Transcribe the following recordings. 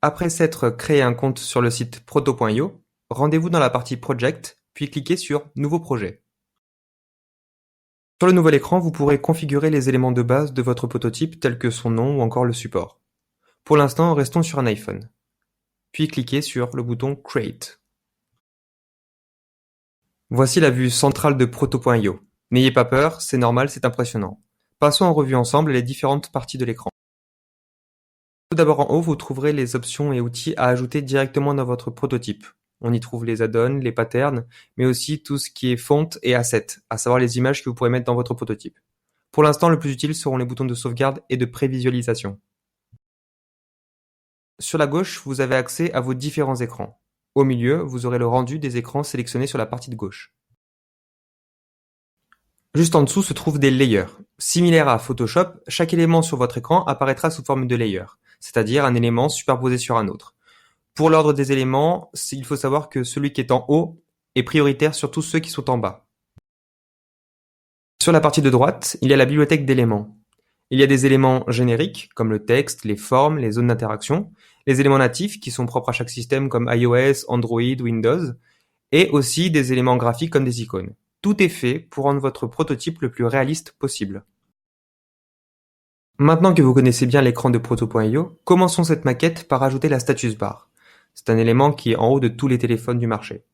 Après s'être créé un compte sur le site proto.io, rendez-vous dans la partie Project, puis cliquez sur Nouveau projet. Sur le nouvel écran, vous pourrez configurer les éléments de base de votre prototype tels que son nom ou encore le support. Pour l'instant, restons sur un iPhone. Puis cliquez sur le bouton Create. Voici la vue centrale de proto.io. N'ayez pas peur, c'est normal, c'est impressionnant. Passons en revue ensemble les différentes parties de l'écran. Tout d'abord en haut, vous trouverez les options et outils à ajouter directement dans votre prototype. On y trouve les add-ons, les patterns, mais aussi tout ce qui est font et assets, à savoir les images que vous pourrez mettre dans votre prototype. Pour l'instant, le plus utile seront les boutons de sauvegarde et de prévisualisation. Sur la gauche, vous avez accès à vos différents écrans. Au milieu, vous aurez le rendu des écrans sélectionnés sur la partie de gauche. Juste en dessous se trouvent des layers. Similaires à Photoshop, chaque élément sur votre écran apparaîtra sous forme de layer, c'est-à-dire un élément superposé sur un autre. Pour l'ordre des éléments, il faut savoir que celui qui est en haut est prioritaire sur tous ceux qui sont en bas. Sur la partie de droite, il y a la bibliothèque d'éléments. Il y a des éléments génériques, comme le texte, les formes, les zones d'interaction, les éléments natifs qui sont propres à chaque système comme iOS, Android, Windows, et aussi des éléments graphiques comme des icônes. Tout est fait pour rendre votre prototype le plus réaliste possible. Maintenant que vous connaissez bien l'écran de proto.io, commençons cette maquette par ajouter la status bar. C'est un élément qui est en haut de tous les téléphones du marché.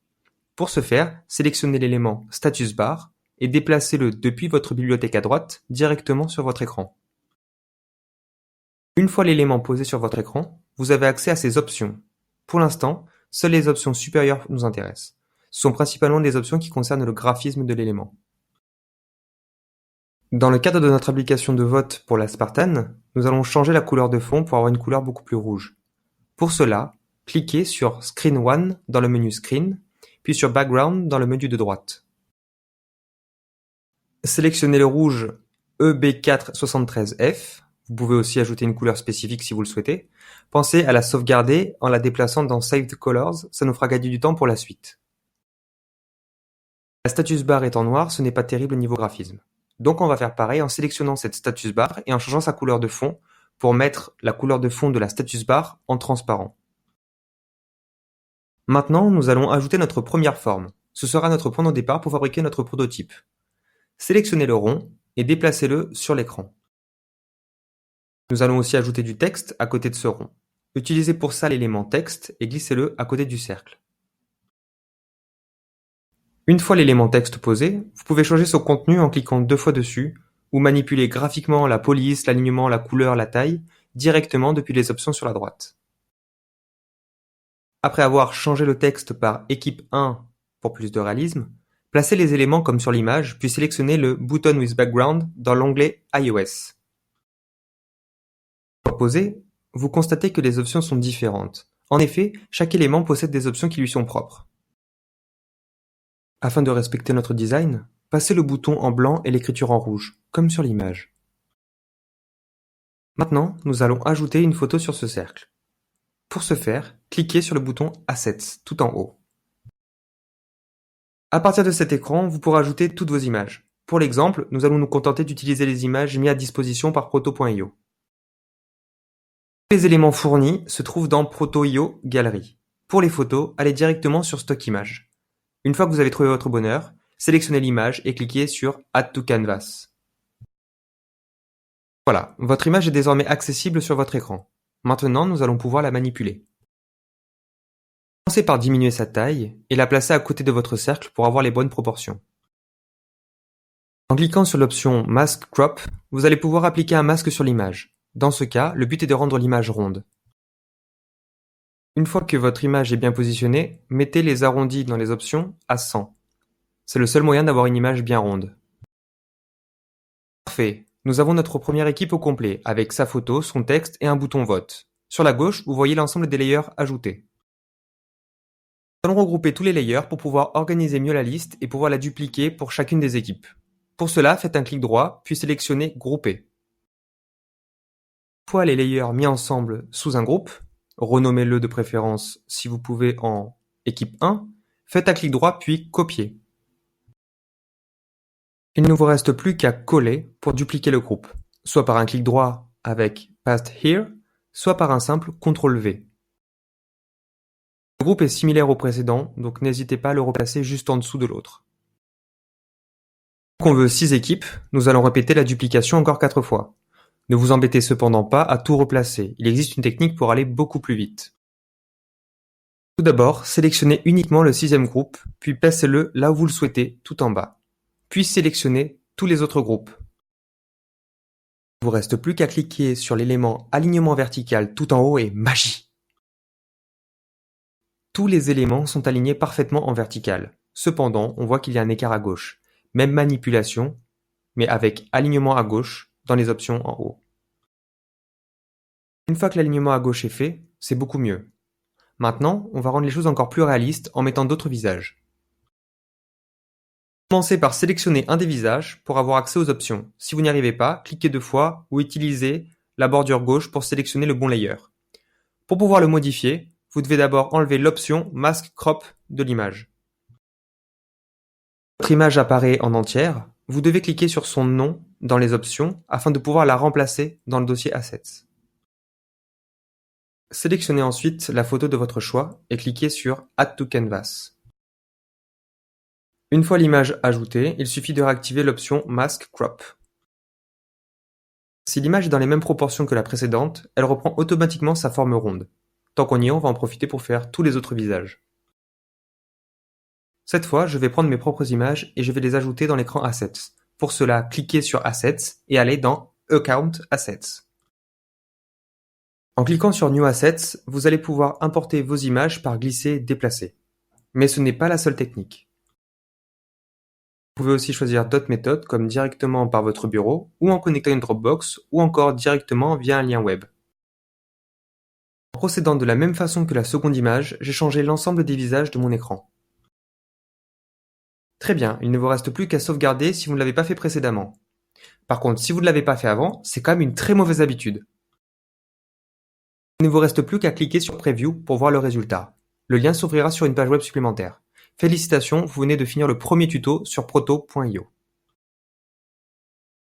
Pour ce faire, sélectionnez l'élément status bar et déplacez-le depuis votre bibliothèque à droite directement sur votre écran. Une fois l'élément posé sur votre écran, vous avez accès à ses options. Pour l'instant, seules les options supérieures nous intéressent. Ce sont principalement des options qui concernent le graphisme de l'élément. Dans le cadre de notre application de vote pour la Spartan, nous allons changer la couleur de fond pour avoir une couleur beaucoup plus rouge. Pour cela, cliquez sur Screen 1 dans le menu Screen, puis sur Background dans le menu de droite. Sélectionnez le rouge EB473F. Vous pouvez aussi ajouter une couleur spécifique si vous le souhaitez. Pensez à la sauvegarder en la déplaçant dans Saved Colors, ça nous fera gagner du temps pour la suite. La status bar étant noire, ce n'est pas terrible niveau graphisme. Donc on va faire pareil en sélectionnant cette status bar et en changeant sa couleur de fond pour mettre la couleur de fond de la status bar en transparent. Maintenant, nous allons ajouter notre première forme. Ce sera notre point de départ pour fabriquer notre prototype. Sélectionnez le rond et déplacez-le sur l'écran. Nous allons aussi ajouter du texte à côté de ce rond. Utilisez pour ça l'élément texte et glissez-le à côté du cercle. Une fois l'élément texte posé, vous pouvez changer son contenu en cliquant 2 fois dessus ou manipuler graphiquement la police, l'alignement, la couleur, la taille directement depuis les options sur la droite. Après avoir changé le texte par équipe 1 pour plus de réalisme, placez les éléments comme sur l'image puis sélectionnez le Button with Background dans l'onglet iOS. Pour poser, vous constatez que les options sont différentes. En effet, chaque élément possède des options qui lui sont propres. Afin de respecter notre design, passez le bouton en blanc et l'écriture en rouge, comme sur l'image. Maintenant, nous allons ajouter une photo sur ce cercle. Pour ce faire, cliquez sur le bouton Assets tout en haut. À partir de cet écran, vous pourrez ajouter toutes vos images. Pour l'exemple, nous allons nous contenter d'utiliser les images mises à disposition par proto.io. Les éléments fournis se trouvent dans Proto.io Gallery. Pour les photos, allez directement sur Stock Images. Une fois que vous avez trouvé votre bonheur, sélectionnez l'image et cliquez sur Add to Canvas. Voilà, votre image est désormais accessible sur votre écran. Maintenant, nous allons pouvoir la manipuler. Commencez par diminuer sa taille et la placer à côté de votre cercle pour avoir les bonnes proportions. En cliquant sur l'option Mask Crop, vous allez pouvoir appliquer un masque sur l'image. Dans ce cas, le but est de rendre l'image ronde. Une fois que votre image est bien positionnée, mettez les arrondis dans les options à 100. C'est le seul moyen d'avoir une image bien ronde. Parfait, nous avons notre première équipe au complet, avec sa photo, son texte et un bouton vote. Sur la gauche, vous voyez l'ensemble des layers ajoutés. Nous allons regrouper tous les layers pour pouvoir organiser mieux la liste et pouvoir la dupliquer pour chacune des équipes. Pour cela, faites un clic droit, puis sélectionnez Grouper. Une fois les layers mis ensemble sous un groupe, renommez-le de préférence si vous pouvez en équipe 1, faites un clic droit puis copier. Il ne vous reste plus qu'à coller pour dupliquer le groupe, soit par un clic droit avec Paste Here, soit par un simple CTRL-V. Le groupe est similaire au précédent, donc n'hésitez pas à le replacer juste en dessous de l'autre. Donc on veut 6 équipes, nous allons répéter la duplication encore 4 fois. Ne vous embêtez cependant pas à tout replacer, il existe une technique pour aller beaucoup plus vite. Tout d'abord, sélectionnez uniquement le 6e groupe, puis placez-le là où vous le souhaitez, tout en bas. Puis sélectionnez tous les autres groupes. Il ne vous reste plus qu'à cliquer sur l'élément alignement vertical tout en haut et magie! Tous les éléments sont alignés parfaitement en vertical. Cependant, on voit qu'il y a un écart à gauche. Même manipulation, mais avec alignement à gauche dans les options en haut. Une fois que l'alignement à gauche est fait, c'est beaucoup mieux. Maintenant, on va rendre les choses encore plus réalistes en mettant d'autres visages. Commencez par sélectionner un des visages pour avoir accès aux options. Si vous n'y arrivez pas, cliquez 2 fois ou utilisez la bordure gauche pour sélectionner le bon layer. Pour pouvoir le modifier, vous devez d'abord enlever l'option Mask Crop de l'image. Votre image apparaît en entière, vous devez cliquer sur son nom dans les options afin de pouvoir la remplacer dans le dossier Assets. Sélectionnez ensuite la photo de votre choix et cliquez sur Add to Canvas. Une fois l'image ajoutée, il suffit de réactiver l'option Mask Crop. Si l'image est dans les mêmes proportions que la précédente, elle reprend automatiquement sa forme ronde. Tant qu'on y est, on va en profiter pour faire tous les autres visages. Cette fois, je vais prendre mes propres images et je vais les ajouter dans l'écran Assets. Pour cela, cliquez sur Assets et allez dans Account Assets. En cliquant sur New Assets, vous allez pouvoir importer vos images par glisser-déplacer. Mais ce n'est pas la seule technique. Vous pouvez aussi choisir d'autres méthodes comme directement par votre bureau ou en connectant une Dropbox ou encore directement via un lien web. En procédant de la même façon que la seconde image, j'ai changé l'ensemble des visages de mon écran. Très bien, il ne vous reste plus qu'à sauvegarder si vous ne l'avez pas fait précédemment. Par contre, si vous ne l'avez pas fait avant, c'est quand même une très mauvaise habitude. Il ne vous reste plus qu'à cliquer sur Preview pour voir le résultat. Le lien s'ouvrira sur une page web supplémentaire. Félicitations, vous venez de finir le premier tuto sur proto.io.